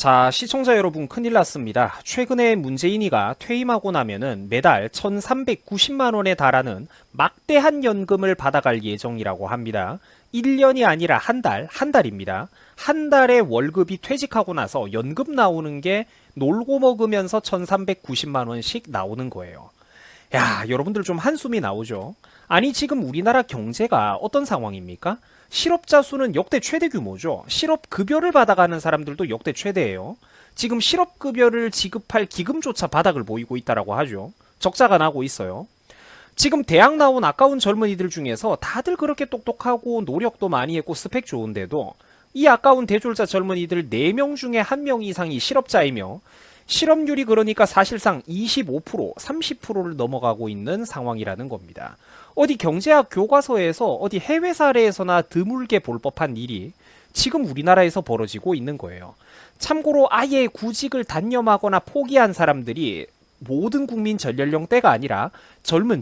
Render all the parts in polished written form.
자, 시청자 여러분 큰일 났습니다. 최근에 문재인이가 퇴임하고 나면은 매달 1390만 원에 달하는 막대한 연금을 받아갈 예정이라고 합니다. 1년이 아니라 한 달입니다. 한 달에 월급이 퇴직하고 나서 연금 나오는 게 놀고 먹으면서 1390만 원씩 나오는 거예요. 야, 여러분들 좀 한숨이 나오죠? 아니, 지금 우리나라 경제가 어떤 상황입니까? 실업자 수는 역대 최대 규모죠. 실업급여를 받아가는 사람들도 역대 최대예요. 지금 실업급여를 지급할 기금조차 바닥을 보이고 있다라고 하죠. 적자가 나고 있어요. 지금 대학 나온 아까운 젊은이들 중에서 다들 그렇게 똑똑하고 노력도 많이 했고 스펙 좋은데도 이 아까운 대졸자 젊은이들 4명 중에 1명 이상이 실업자이며 실업률이 그러니까 사실상 25%, 30%를 넘어가고 있는 상황이라는 겁니다. 어디 경제학 교과서에서 어디 해외 사례에서나 드물게 볼 법한 일이 지금 우리나라에서 벌어지고 있는 거예요. 참고로 아예 구직을 단념하거나 포기한 사람들이 모든 국민 전연령대가 아니라 젊은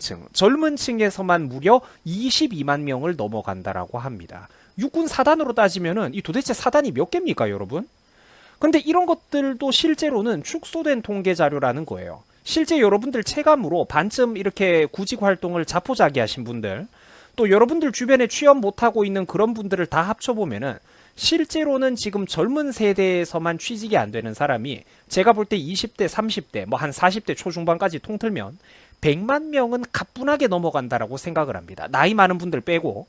층에서만 무려 22만 명을 넘어간다라고 합니다. 육군 사단으로 따지면은 이 도대체 사단이 몇 개입니까, 여러분? 근데 이런 것들도 실제로는 축소된 통계 자료라는 거예요. 실제 여러분들 체감으로 반쯤 이렇게 구직 활동을 자포자기하신 분들, 또 여러분들 주변에 취업 못하고 있는 그런 분들을 다 합쳐보면은 실제로는 지금 젊은 세대에서만 취직이 안 되는 사람이 제가 볼 때 20대, 30대, 뭐 한 40대 초중반까지 통틀면 100만 명은 가뿐하게 넘어간다라고 생각을 합니다. 나이 많은 분들 빼고.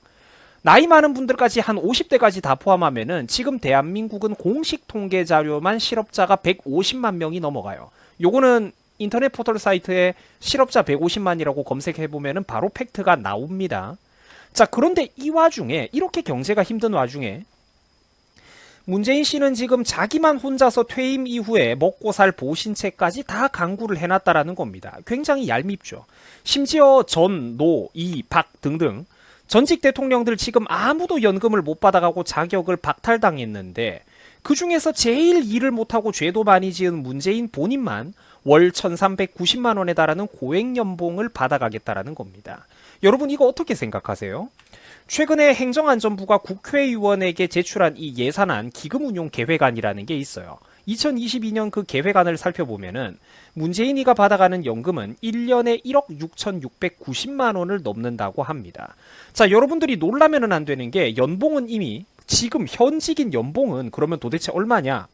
나이 많은 분들까지 한 50대까지 다 포함하면은 지금 대한민국은 공식 통계 자료만 실업자가 150만 명이 넘어가요. 요거는 인터넷 포털 사이트에 실업자 150만이라고 검색해보면은 바로 팩트가 나옵니다. 자, 그런데 이 와중에, 이렇게 경제가 힘든 와중에 문재인 씨는 지금 자기만 혼자서 퇴임 이후에 먹고 살 보신채까지 다 강구를 해놨다라는 겁니다. 굉장히 얄밉죠. 심지어 전, 노, 이, 박 등등 전직 대통령들 지금 아무도 연금을 못 받아가고 자격을 박탈당했는데 그 중에서 제일 일을 못하고 죄도 많이 지은 문재인 본인만 월 1390만 원에 달하는 고액연봉을 받아가겠다라는 겁니다. 여러분 이거 어떻게 생각하세요? 최근에 행정안전부가 국회의원에게 제출한 이 예산안 기금운용계획안이라는 게 있어요. 2022년 그 계획안을 살펴보면은 문재인이가 받아가는 연금은 1년에 1억 6,690만 원을 넘는다고 합니다. 자, 여러분들이 놀라면은 안 되는 게 연봉은 이미 지금 현직인 연봉은 그러면 도대체 얼마냐?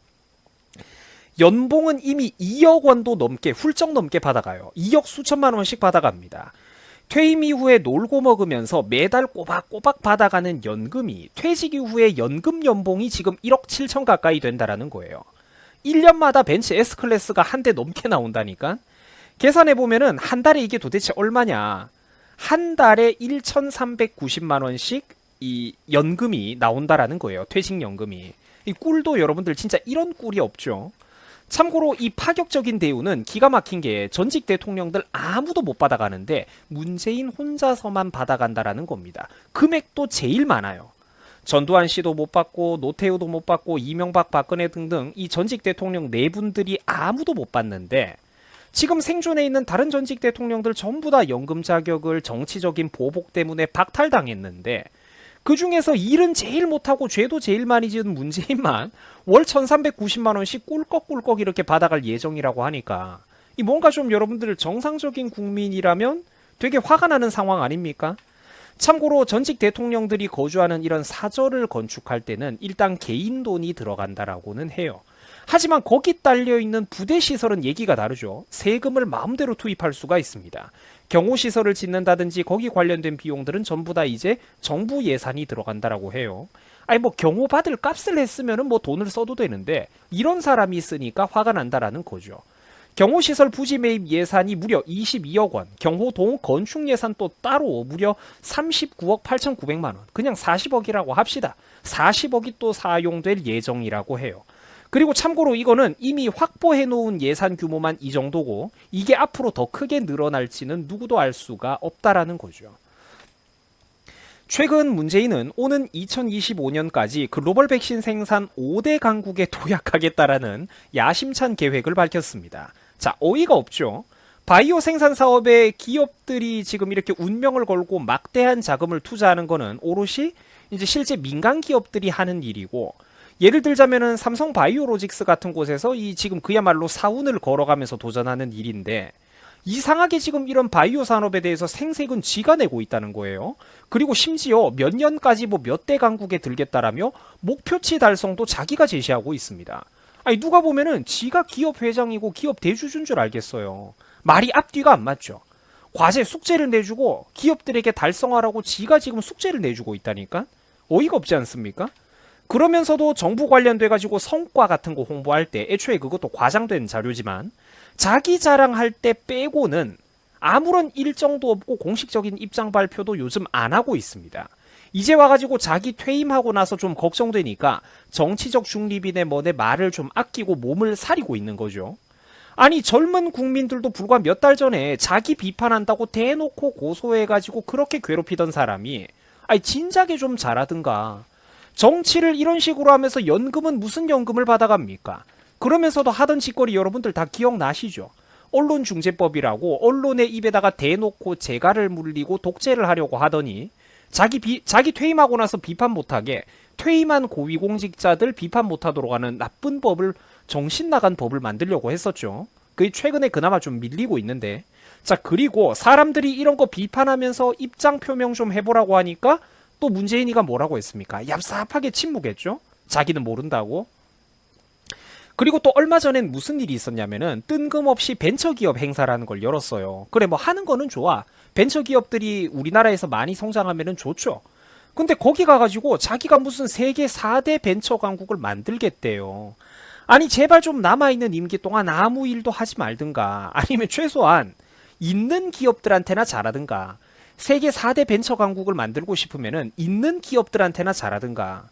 연봉은 이미 2억 원도 넘게 훌쩍 넘게 받아가요. 2억 수천만 원씩 받아갑니다. 퇴임 이후에 놀고 먹으면서 매달 꼬박꼬박 받아가는 연금이 퇴직 이후에 연금 연봉이 지금 1억 7천 가까이 된다라는 거예요. 1년마다 벤츠 S클래스가 한 대 넘게 나온다니까? 계산해보면은 한 달에 이게 도대체 얼마냐? 한 달에 1,390만 원씩 이 연금이 나온다라는 거예요. 퇴직연금이. 이 꿀도 여러분들 진짜 이런 꿀이 없죠. 참고로 이 파격적인 대우는 기가 막힌 게 전직 대통령들 아무도 못 받아가는데 문재인 혼자서만 받아간다라는 겁니다. 금액도 제일 많아요. 전두환 씨도 못 받고 노태우도 못 받고 이명박 박근혜 등등 이 전직 대통령 네 분들이 아무도 못 받는데 지금 생존해 있는 다른 전직 대통령들 전부 다 연금 자격을 정치적인 보복 때문에 박탈당했는데 그 중에서 일은 제일 못하고 죄도 제일 많이 지은 문재인만 월 1390만 원씩 꿀꺽꿀꺽 이렇게 받아갈 예정이라고 하니까 이 뭔가 좀 여러분들 정상적인 국민이라면 되게 화가 나는 상황 아닙니까? 참고로 전직 대통령들이 거주하는 이런 사저를 건축할 때는 일단 개인 돈이 들어간다라고는 해요. 하지만 거기 딸려있는 부대시설은 얘기가 다르죠. 세금을 마음대로 투입할 수가 있습니다. 경호시설을 짓는다든지 거기 관련된 비용들은 전부 다 이제 정부 예산이 들어간다라고 해요. 아니 뭐 경호받을 값을 했으면은 뭐 돈을 써도 되는데 이런 사람이 쓰니까 화가 난다라는 거죠. 경호시설 부지 매입 예산이 무려 22억 원, 경호동 건축 예산 또 따로 무려 39억 8,900만 원, 그냥 40억이라고 합시다. 40억이 또 사용될 예정이라고 해요. 그리고 참고로 이거는 이미 확보해 놓은 예산 규모만 이 정도고 이게 앞으로 더 크게 늘어날지는 누구도 알 수가 없다라는 거죠. 최근 문재인은 오는 2025년까지 글로벌 백신 생산 5대 강국에 도약하겠다라는 야심찬 계획을 밝혔습니다. 자, 어이가 없죠. 바이오 생산 사업에 기업들이 지금 이렇게 운명을 걸고 막대한 자금을 투자하는 거는 오롯이 이제 실제 민간 기업들이 하는 일이고 예를 들자면은 삼성 바이오로직스 같은 곳에서 이 지금 그야말로 사운을 걸어가면서 도전하는 일인데 이상하게 지금 이런 바이오 산업에 대해서 생색은 쥐가 내고 있다는 거예요. 그리고 심지어 몇 년까지 뭐 몇 대 강국에 들겠다라며 목표치 달성도 자기가 제시하고 있습니다. 아니 누가 보면은 지가 기업 회장이고 기업 대주주인 줄 알겠어요. 말이 앞뒤가 안 맞죠. 과제 숙제를 내주고 기업들에게 달성하라고 지가 지금 숙제를 내주고 있다니까? 어이가 없지 않습니까? 그러면서도 정부 관련돼 가지고 성과 같은 거 홍보할 때 애초에 그것도 과장된 자료지만 자기 자랑할 때 빼고는 아무런 일정도 없고 공식적인 입장 발표도 요즘 안 하고 있습니다. 이제 와가지고 자기 퇴임하고 나서 좀 걱정되니까 정치적 중립이네 뭐네 말을 좀 아끼고 몸을 사리고 있는 거죠. 아니 젊은 국민들도 불과 몇 달 전에 자기 비판한다고 대놓고 고소해가지고 그렇게 괴롭히던 사람이 아니 진작에 좀 잘하든가. 정치를 이런 식으로 하면서 연금은 무슨 연금을 받아갑니까? 그러면서도 하던 짓거리 여러분들 다 기억나시죠? 언론중재법이라고 언론의 입에다가 대놓고 재갈을 물리고 독재를 하려고 하더니 자기 퇴임하고 나서 비판 못하게 퇴임한 고위공직자들 비판 못하도록 하는 나쁜 법을 정신 나간 법을 만들려고 했었죠. 그게 최근에 그나마 좀 밀리고 있는데 자 그리고 사람들이 이런 거 비판하면서 입장 표명 좀 해보라고 하니까 또 문재인이가 뭐라고 했습니까? 얍삽하게 침묵했죠. 자기는 모른다고. 그리고 또 얼마 전엔 무슨 일이 있었냐면은 뜬금없이 벤처기업 행사라는 걸 열었어요. 그래 뭐 하는 거는 좋아. 벤처기업들이 우리나라에서 많이 성장하면은 좋죠. 근데 거기 가가지고 자기가 무슨 세계 4대 벤처 강국을 만들겠대요. 아니 제발 좀 남아있는 임기 동안 아무 일도 하지 말든가 아니면 최소한 있는 기업들한테나 잘하든가 세계 4대 벤처 강국을 만들고 싶으면은 있는 기업들한테나 잘하든가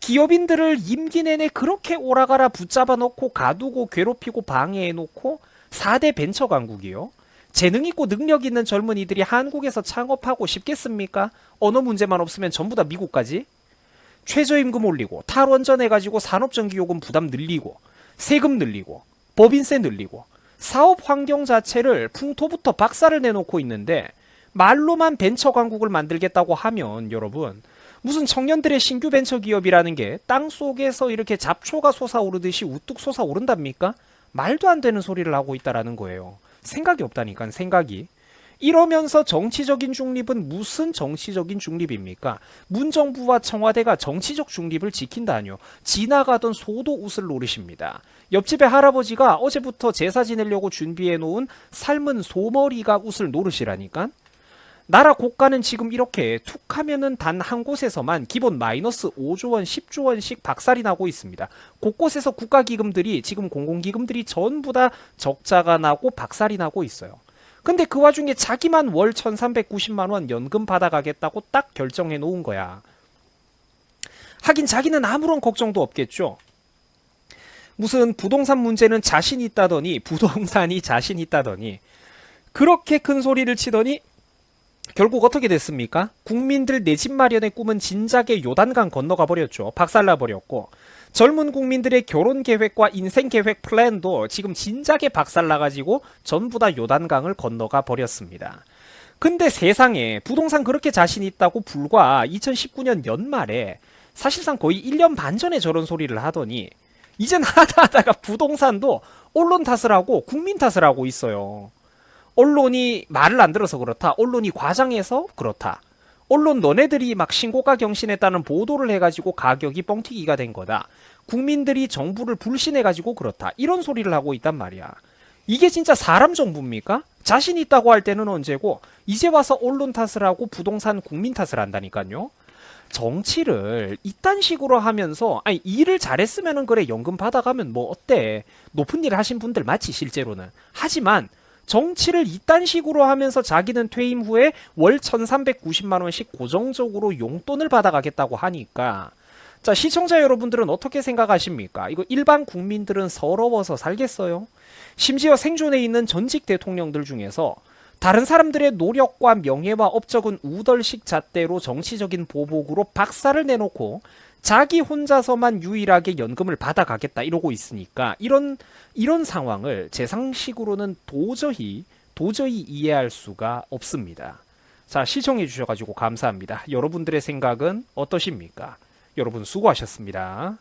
기업인들을 임기 내내 그렇게 오라가라 붙잡아 놓고 가두고 괴롭히고 방해해 놓고 4대 벤처 강국이요? 재능 있고 능력 있는 젊은이들이 한국에서 창업하고 싶겠습니까? 언어 문제만 없으면 전부 다 미국까지? 최저임금 올리고 탈원전 해가지고 산업전기요금 부담 늘리고 세금 늘리고 법인세 늘리고 사업 환경 자체를 풍토부터 박살을 내놓고 있는데 말로만 벤처 강국을 만들겠다고 하면 여러분 무슨 청년들의 신규 벤처 기업이라는 게 땅속에서 이렇게 잡초가 솟아오르듯이 우뚝 솟아오른답니까? 말도 안 되는 소리를 하고 있다라는 거예요. 생각이 없다니까 생각이. 이러면서 정치적인 중립은 무슨 정치적인 중립입니까? 문정부와 청와대가 정치적 중립을 지킨다뇨. 지나가던 소도 웃을 노릇입니다. 옆집의 할아버지가 어제부터 제사 지내려고 준비해 놓은 삶은 소머리가 웃을 노릇이라니까? 나라 고가는 지금 이렇게 툭 하면은 단 한 곳에서만 기본 마이너스 5조 원, 10조 원씩 박살이 나고 있습니다. 곳곳에서 국가기금들이 지금 공공기금들이 전부 다 적자가 나고 박살이 나고 있어요. 근데 그 와중에 자기만 월 1390만 원 연금 받아가겠다고 딱 결정해 놓은 거야. 하긴 자기는 아무런 걱정도 없겠죠. 무슨 부동산 문제는 자신 있다더니 부동산이 자신 있다더니 그렇게 큰 소리를 치더니 결국 어떻게 됐습니까? 국민들 내 집 마련의 꿈은 진작에 요단강 건너가 버렸죠. 박살나 버렸고 젊은 국민들의 결혼 계획과 인생 계획 플랜도 지금 진작에 박살나가지고 전부 다 요단강을 건너가 버렸습니다. 근데 세상에 부동산 그렇게 자신 있다고 불과 2019년 연말에 사실상 거의 1년 반 전에 저런 소리를 하더니 이젠 하다가 부동산도 언론 탓을 하고 국민 탓을 하고 있어요. 언론이 말을 안 들어서 그렇다. 언론이 과장해서 그렇다. 언론 너네들이 막 신고가 경신했다는 보도를 해가지고 가격이 뻥튀기가 된 거다. 국민들이 정부를 불신해가지고 그렇다. 이런 소리를 하고 있단 말이야. 이게 진짜 사람 정부입니까? 자신 있다고 할 때는 언제고 이제 와서 언론 탓을 하고 부동산 국민 탓을 한다니까요. 정치를 이딴 식으로 하면서 아니 일을 잘했으면은 그래 연금 받아가면 뭐 어때. 높은 일 하신 분들 맞지 실제로는. 하지만 정치를 이딴 식으로 하면서 자기는 퇴임 후에 월 1390만 원씩 고정적으로 용돈을 받아가겠다고 하니까 자 시청자 여러분들은 어떻게 생각하십니까? 이거 일반 국민들은 서러워서 살겠어요? 심지어 생존에 있는 전직 대통령들 중에서 다른 사람들의 노력과 명예와 업적은 우덜식 잣대로 정치적인 보복으로 박살을 내놓고 자기 혼자서만 유일하게 연금을 받아가겠다 이러고 있으니까 이런 상황을 제 상식으로는 도저히 이해할 수가 없습니다. 자 시청해 주셔가지고 감사합니다. 여러분들의 생각은 어떠십니까? 여러분 수고하셨습니다.